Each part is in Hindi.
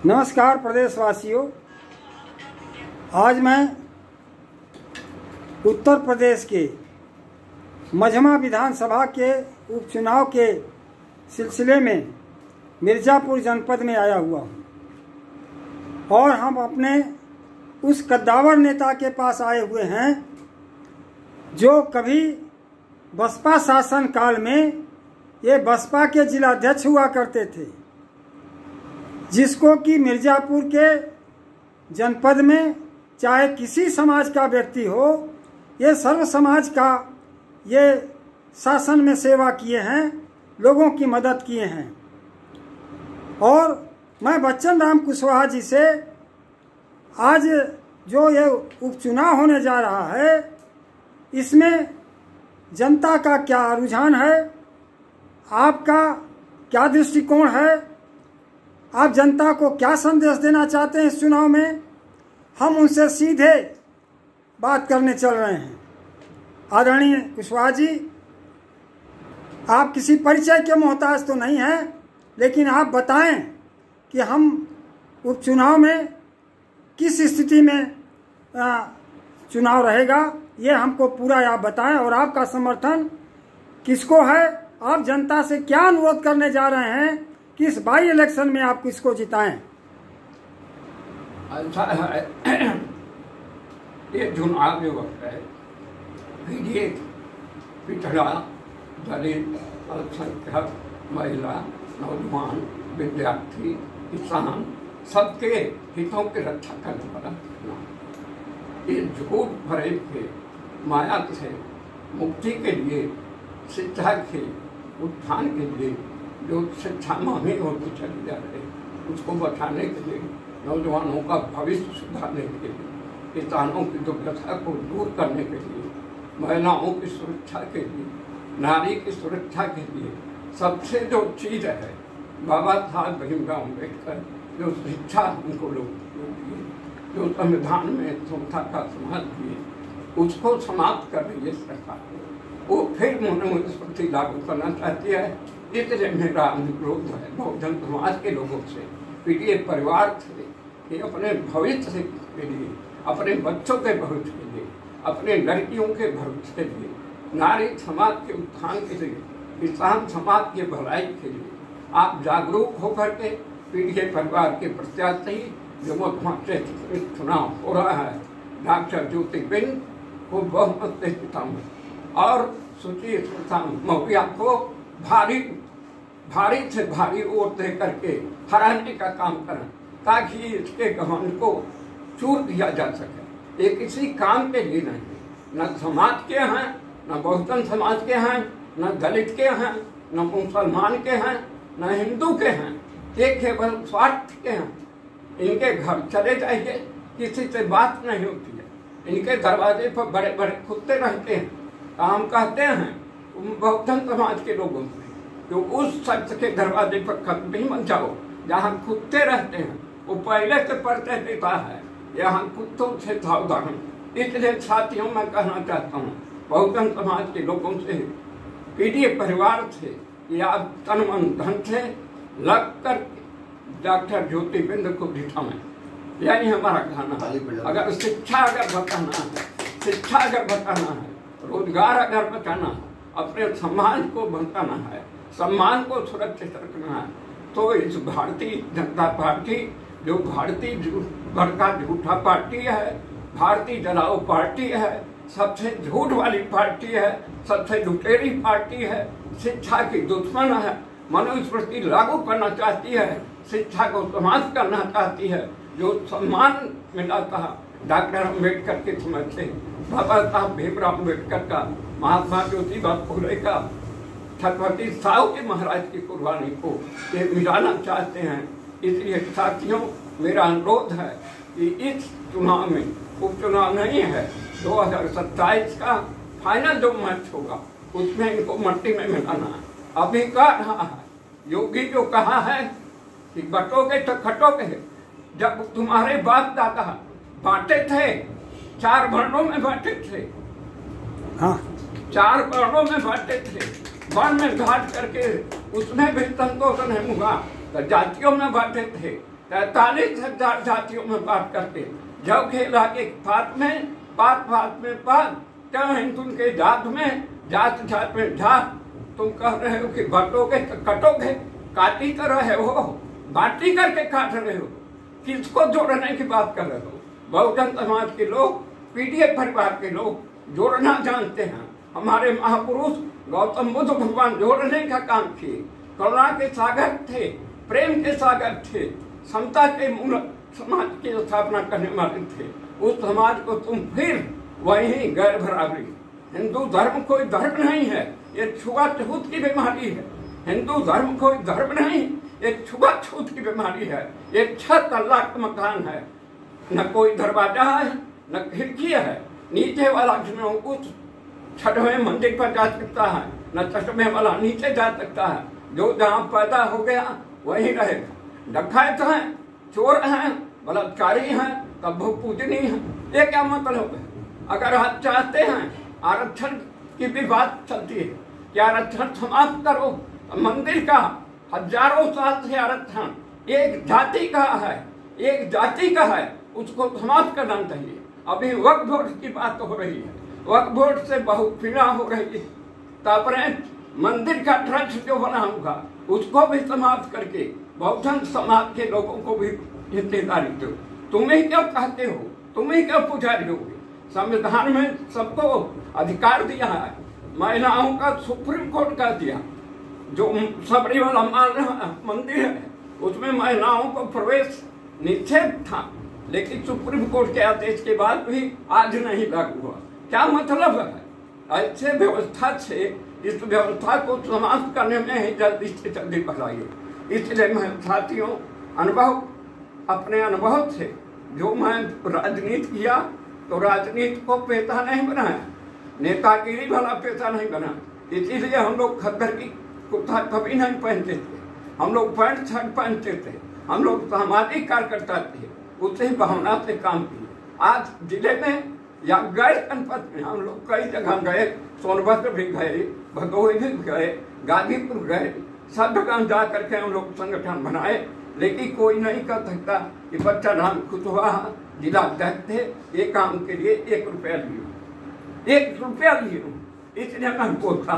नमस्कार प्रदेशवासियों। आज मैं उत्तर प्रदेश के मझमा विधानसभा के उपचुनाव के सिलसिले में मिर्ज़ापुर जनपद में आया हुआ हूँ और हम अपने उस कद्दावर नेता के पास आए हुए हैं जो कभी बसपा शासन काल में ये बसपा के जिलाध्यक्ष हुआ करते थे, जिसको कि मिर्ज़ापुर के जनपद में चाहे किसी समाज का व्यक्ति हो, ये सर्व समाज का ये शासन में सेवा किए हैं, लोगों की मदद किए हैं। और मैं बच्चन राम कुशवाहा जी से आज जो ये उपचुनाव होने जा रहा है, इसमें जनता का क्या रुझान है, आपका क्या दृष्टिकोण है, आप जनता को क्या संदेश देना चाहते हैं इस चुनाव में, हम उनसे सीधे बात करने चल रहे हैं। आदरणीय कुशवाहा जी, आप किसी परिचय के मोहताज तो नहीं हैं, लेकिन आप बताएं कि हम उपचुनाव में किस स्थिति में चुनाव रहेगा, ये हमको पूरा आप बताएं। और आपका समर्थन किसको है, आप जनता से क्या अनुरोध करने जा रहे हैं कि इस बाई इलेक्शन में आप किसको जिताएं? अच्छा है, ये चुनाव जो वक्त है, ये पिछड़ा दलित, अल्पसंख्यक, महिला, नौजवान, विद्यार्थी, किसान सबके हितों की रक्षा करने वाला चुनाव। ये झूठ भरे के माया से मुक्ति के लिए, शिक्षा के उत्थान के लिए जो शिक्षा महंगी होती चली जा रही है, उसको बचाने के लिए, नौजवानों का भविष्य सुधारने के लिए, किसानों की दुर्दशा को दूर करने के लिए, महिलाओं की सुरक्षा के लिए, नारी की सुरक्षा के लिए सबसे जो चीज़ है, बाबा साहब भीमराव अम्बेडकर जो शिक्षा उनको लोग दिए, जो संविधान में समता का समाज दिए, उसको समाप्त कर रही है सरकार। वो फिर मनुस्मृति लागू करना चाहती है। इसलिए मेरा अनुरोध है बहुजन समाज के लोगों से, पीड़ित परिवार से, कि अपने भविष्य के लिए, अपने बच्चों के भविष्य के लिए, अपने लड़कियों के भविष्य के लिए, नारी समाज के उत्थान के लिए, किसान समाज के भलाई के लिए आप जागरूक होकर के पीड़ित परिवार के प्रत्याशी जो मधुमा से चुनाव हो रहा है, डॉक्टर ज्योतिबिंद को बहुमत से जिताऊंगा और सुची स्मृता मौर्या को भारी से भारी वोट दे करके हराने का काम करें, ताकि इसके घमंड को चूर दिया जा सके। ये किसी काम के लिए नहीं, न समाज के हैं, न बहुजन समाज के हैं, न दलित के हैं, न मुसलमान के हैं, न हिंदू के हैं, ये केवल स्वार्थ के हैं। इनके घर चले जाइए, किसी से बात नहीं होती है, इनके दरवाजे पर बड़े बड़े कुत्ते रहते हैं, काम कहते हैं बहुजन समाज के लोगों से, जो उस शख्स के दरवाजे पर कदम नहीं मत जाओ जहाँ कुत्ते रहते हैं, वो पहले से परिचय देता है, यहाँ कुत्तों से सावधान। इसलिए साथियों, मैं कहना चाहता हूँ बहुजन समाज के लोगों से, पीड़ित परिवार से, कि आप तन मन धन से लग कर डॉक्टर ज्योतिबिंद को जिताएं। यही हमारा कहना है। अगर शिक्षा बताना है, रोजगार अगर बचाना है, अपने समाज को बचाना है, सम्मान को सुरक्षित रखना है, तो इस भारतीय जनता पार्टी, जो भारतीय बड़का झूठा पार्टी है, भारतीय जलाओ पार्टी है, सबसे झूठ वाली पार्टी है, सबसे लुटेरी पार्टी है, शिक्षा की दुश्मन है, मनुस्मृति लागू करना चाहती है, शिक्षा को समाप्त करना चाहती है, जो सम्मान मिला था डॉक्टर अम्बेडकर के समय से, बाबा साहब भीमराव अम्बेडकर का, महात्मा ज्योतिबा फुले का, छत्रपति साहू के महाराज की कुर्बानी को ये मिटाना चाहते हैं। इसलिए साथियों, मेरा अनुरोध है कि इस चुनाव में, उपचुनाव नहीं है, 2027 का फाइनल जो मैच होगा उसमें इनको मट्टी में मिलाना है। अभी कह रहा है योगी जो कहा है कि बटोगे तो खटोगे, जब तुम्हारे बाप दादा बांटे थे, 4 वर्णों में बांटे थे, हाँ 4 वर्णों में बांटे थे, वन में घाट करके उसमें भी संतोष नहीं हुआ, तो जातियों में बांटे थे, 43,000 जातियों में बात करके जब खेला के फात में पात क्या हिंदू के जात में जात जात में जात। तुम कह रहे हो कि बटोगे तो कटोगे, काटी कर रहे हो, बाटी करके काट रहे हो, किसको जोड़ने की बात कर रहे हो? बहुजन समाज के लोग, पीडीएफ परिवार के लोग जोड़ना जानते हैं। हमारे महापुरुष गौतम बुद्ध भगवान जोड़ने का काम किए, करुणा के सागर थे, प्रेम के सागर थे, समता के मूल समाज की स्थापना करने वाले थे। उस समाज को तुम फिर वही गैर बराबरी, हिंदू धर्म कोई धर्म नहीं है, ये छुआछूत की बीमारी है। हिंदू धर्म कोई धर्म नहीं, एक छुआछूत की बीमारी है। एक छत अल्लाह का मकान है, न कोई दरवाजा है न खिड़की है। नीचे वाला उस छठवें मंदिर पर जा सकता है, न छठवें वाला नीचे जा सकता है। जो जहाँ पैदा हो गया वही रहेगा। डकैत हैं, चोर हैं, बलात्कारी हैं, तब वो पूजनीय है। ये क्या मतलब है? अगर आप चाहते हैं आरक्षण की भी बात चलती है कि आरक्षण समाप्त करो, मंदिर का हजारों साल से आरक्षण एक जाति का है, एक जाति का है, उसको समाप्त करना चाहिए। अभी वक्फ बोर्ड की बात हो रही है, वक्फ बोर्ड से बहुत पीड़ा हो रही है। तापरे मंदिर का ट्रस्ट जो बना होगा उसको भी समाप्त करके बहुजन समाज के लोगों को भी हिस्सेदारी दो। तुम्हें क्यों कहते हो, तुम्हें क्यों पुजारी हो? संविधान में सबको अधिकार दिया है। महिलाओं का सुप्रीम कोर्ट का दिया। जो सबरीमला मंदिर है उसमें महिलाओं को प्रवेश निषेध था, लेकिन सुप्रीम कोर्ट के आदेश के बाद भी आज नहीं लागू हुआ। क्या मतलब है? ऐसे व्यवस्था से इस व्यवस्था को समाप्त करने में ही जल्दी से जल्दी बढ़ाइए। इसलिए मैं साथियों, अपने अनुभव से जो मैं राजनीति किया तो राजनीति को पेशा नहीं बनाया, नेतागिरी वाला पेशा नहीं बना। इसीलिए हम लोग खद्दर की कुर्ता कभी नहीं पहनते थे, हम लोग पैंट शर्ट पहनते थे, हम लोग सामाजिक कार्यकर्ता थे, उसी भावना से काम किए। आज जिले में या गए जनपद में हम लोग कई जगह गए, सोनभद्र भी गए, भदोही भी गए, गाजीपुर गए, सब जगह जा करके हम लोग संगठन बनाए। लेकिन कोई नहीं कर सकता कि बच्चा राम खुशवा जिला अध्यक्ष थे, ये काम के लिए 1 रुपया लियो, 1 रुपया लियो। इसलिए मैं बोलता,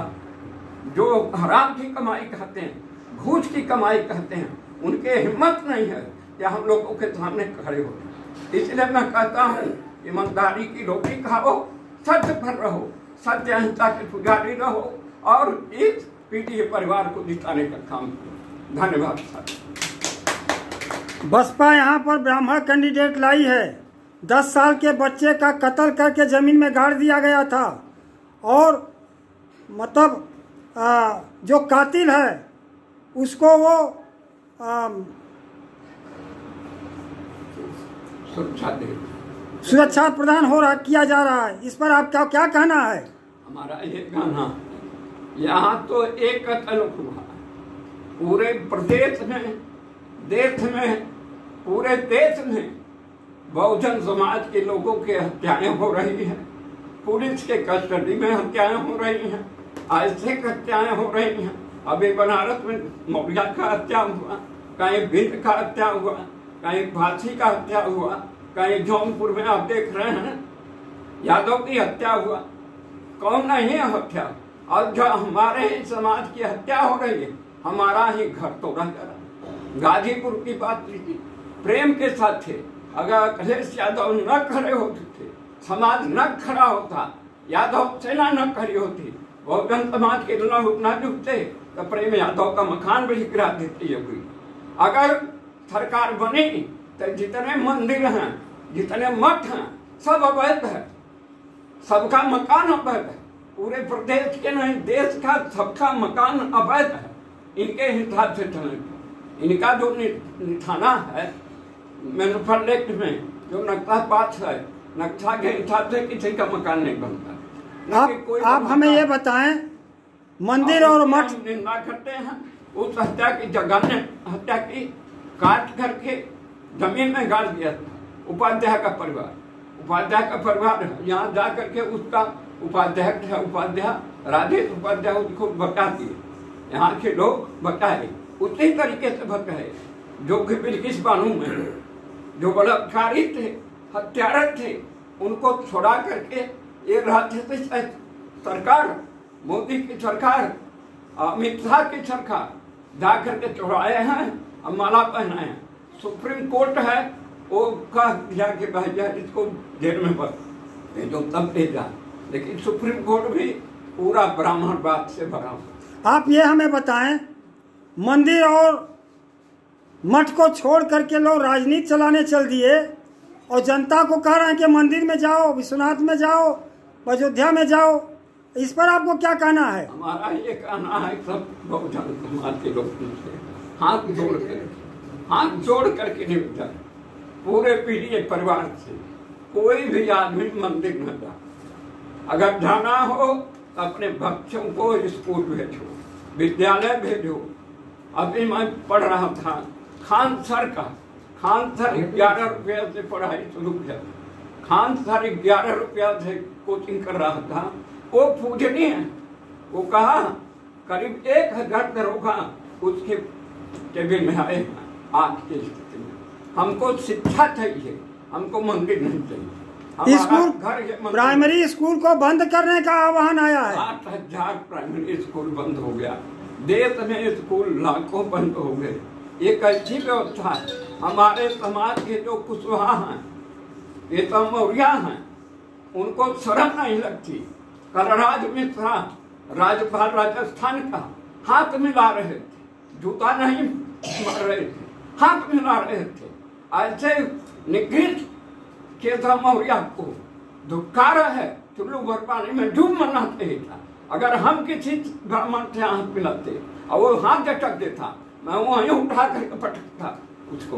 जो हराम की कमाई कहते हैं, घूस की कमाई कहते हैं, उनके हिम्मत नहीं है कि हम लोगों के सामने खड़े हो। इसलिए मैं कहता हूँ, ईमानदारी की रोटी खाओ, सत्य पर रहो, सत्य अहिंसा के पुजारी रहो और इस पीडीए परिवार को जिताने का काम करो। धन्यवाद सर। बसपा यहाँ पर ब्राह्मण कैंडिडेट लाई है। 10 साल के बच्चे का कत्ल करके जमीन में गाड़ दिया गया था और मतलब जो कातिल है उसको वो सुरक्षा प्रदान किया जा रहा है। इस पर आपका क्या कहना है? हमारा ये कहना, यहाँ तो एक कत्ल हुआ, पूरे प्रदेश में, देश में, पूरे देश में बहुजन समाज के लोगों के हत्याएं हो रही हैं, पुलिस के कस्टडी में हत्याएं हो रही हैं, ऐसे हत्याएं हो रही हैं। अभी बनारस में मौर्या का हत्या हुआ, कहीं भिंड का हत्या हुआ, कहीं फांसी का हत्या हुआ, कहीं जौनपुर में आप देख रहे हैं यादव की हत्या हुआ। कौन नहीं है हत्या? और जो हमारे ही समाज की हत्या हो रही है, हमारा ही घर तोड़ा जा रहा है। गाजीपुर की बात लीजिए, प्रेम के साथ थे। अगर अखिलेश यादव न खड़े होते थे, समाज न खड़ा होता, यादव सेना न खड़ी होती, बहुजन समाज के लोग न जुटते, तो प्रेम यादव का मकान भी गिरा देती है। अगर सरकार बनी तो जितने मंदिर हैं, जितने मठ हैं, सब अवैध है, सबका मकान अवैध है। पूरे प्रदेश के नहीं, देश का सबका मकान अवैध है। इनके हिसाब से चलेंगे। इनका जो निशाना है म्यूनिसिपैलिटी में, जो नक्शा पास है, नक्शा के हिसाब से किसी का मकान नहीं बनता। आप हमें ये बताएं, मंदिर और मठ निंदा करते हैं। उस हत्या की जगह ने हत्या की, काट करके जमीन में गाड़ दिया था। उपाध्याय का परिवार यहाँ जा करके उसका उपाध्यक्ष है, उपाध्याय राजेश उपाध्याय, उसको बचा दिए। यहाँ के लोग बचाए, उसी तरीके से बचाए। जो कि बिल्किस बानो में जो बलात्कारी थे, हत्यारा थे, उनको छुड़ा करके ये राजनीतिक सरकार, मोदी की सरकार, अमित शाह की सरकार जा करके छुड़ाए हैं और माला पहनाए हैं। सुप्रीम कोर्ट है वो कह दिया कि भैया इसको जेल में बंद जो तब ले जा, लेकिन सुप्रीम कोर्ट भी पूरा ब्राह्मणवाद से भरा। आप ये हमें बताएं, मंदिर और मठ को छोड़ करके लोग राजनीति चलाने चल दिए और जनता को कह रहे हैं कि मंदिर में जाओ, विश्वनाथ में जाओ, अयोध्या में जाओ, इस पर आपको क्या कहना है? हमारा ये कहना है सब बहुजन समाज के लोगों से हाथ जोड़ करके निवेदन, पूरे पीढ़ी परिवार से कोई भी आदमी मंदिर न जा। अगर जाना हो तो अपने बच्चों को स्कूल भेजो, विद्यालय भेजो। अभी मैं पढ़ रहा था खान सर 11 रुपया से पढ़ाई शुरू किया। खान सर 11 रुपया से कोचिंग कर रहा था। वो पूजनीय है। वो कहा करीब 1000 दरोगा उसके टेबल में आए हैं। आज की स्थिति में हमको शिक्षा चाहिए, हमको मंदिर नहीं चाहिए। स्कूल, प्राइमरी स्कूल को बंद करने का आह्वान आया है। 8000 प्राइमरी स्कूल बंद हो गया। देश में स्कूल लाखों बंद हो गए। एक ऐसी व्यवस्था है। हमारे समाज के जो कुशवाहा हैं, ये तो मौर्या हैं, उनको शर्म नहीं लगती। कलराज मिश्रा राज्यपाल राजस्थान का हाथ मिला रहे थे, जूता नहीं मार रहे थे, हाथ मिला रहे थे। ऐसे निगृहित केशव मौर्य को धुक्कार है, चुल्लू भर पानी में डूब मनाते ही था। अगर हम किसी ब्राह्मण से हाथ मिलाते और वो हाथ झटक देता, मैं वहीं उठा करके पटकता उसको,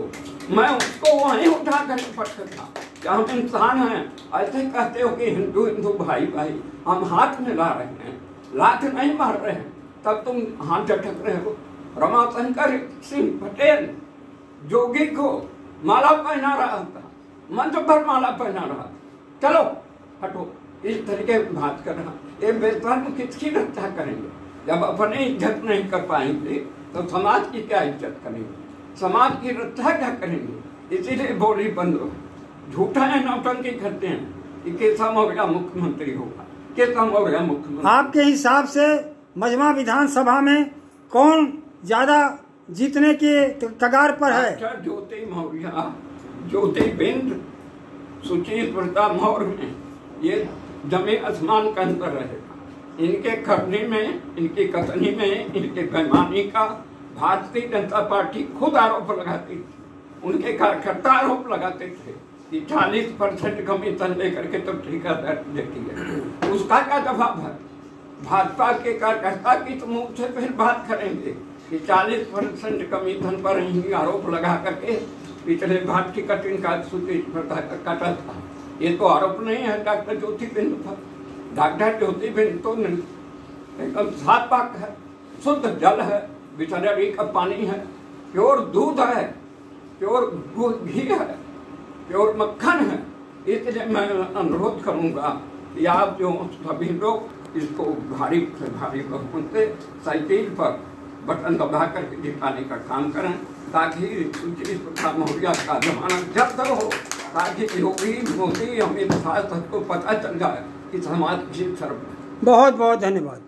मैं उसको वहीं उठा करके पटकता। क्या हम इंसान हैं? ऐसे कहते हो कि हिंदू हिंदू भाई भाई, हम हाथ मिला रहे हैं, लात नहीं मार रहे हैं, तब तुम हाथ झटक रहे हो। रमाशंकर सिंह पटेल जोगी को माला पहना रहा था, मंच पर माला पहना रहा था। चलो हटो, इस तरीके बात कर रहा। ये बेधर्म किसकी रक्षा करेंगे? जब अपने इज्जत नहीं कर पाएंगे तो समाज की क्या इज्जत करेंगे? समाज की रक्षा क्या करेंगे? इसीलिए बोली बंद हो। झूठा है, नौटंकी करते हैं कि केशव मौर्य मुख्यमंत्री होगा, केशव मौर्य मुख्यमंत्री। आपके हिसाब से मजमा विधानसभा में कौन ज्यादा जीतने के कगार पर है? ज्योति मौर्य, ज्योति बिंद, सुचिस्मिता मौर्य में ये जमीन आसमान का अंतर रहेगा। इनके करने में, इनकी कथनी में, इनके बेईमानी का भारतीय जनता पार्टी खुद आरोप लगाती थी। उनके कार्यकर्ता आरोप लगाते थे कि 40% कमीशन लेकर के तो ठेकेदार देती है। उसका क्या जवाब है? भाजपा के कार्यकर्ता की तो मुंह से फिर बात करेंगे कि 40% कमीशन पर ही आरोप लगा करके पिछले भारतीय कटिंग का सूची कटा था। ये तो आरोप नहीं है डॉक्टर ज्योति बिंद पर। डॉक्टर ज्योति बिंद तो एकदम साफ पाक है, शुद्ध जल है, बिचौलियों का पानी है, प्योर दूध है, प्योर घी है, प्योर मक्खन है। इसलिए मैं अनुरोध करूंगा कि आप जो सभी लोग इसको भारी से भारी बहुमत से साइकिल पर बटन दबा करके जिताने का काम करें, ताकि सुचिस्मिता मौर्य का जमाना जब तक हो, ताकि योगी मोदी अमित शाह सबको पता चल जाए कि समाज की सर्व। बहुत बहुत धन्यवाद।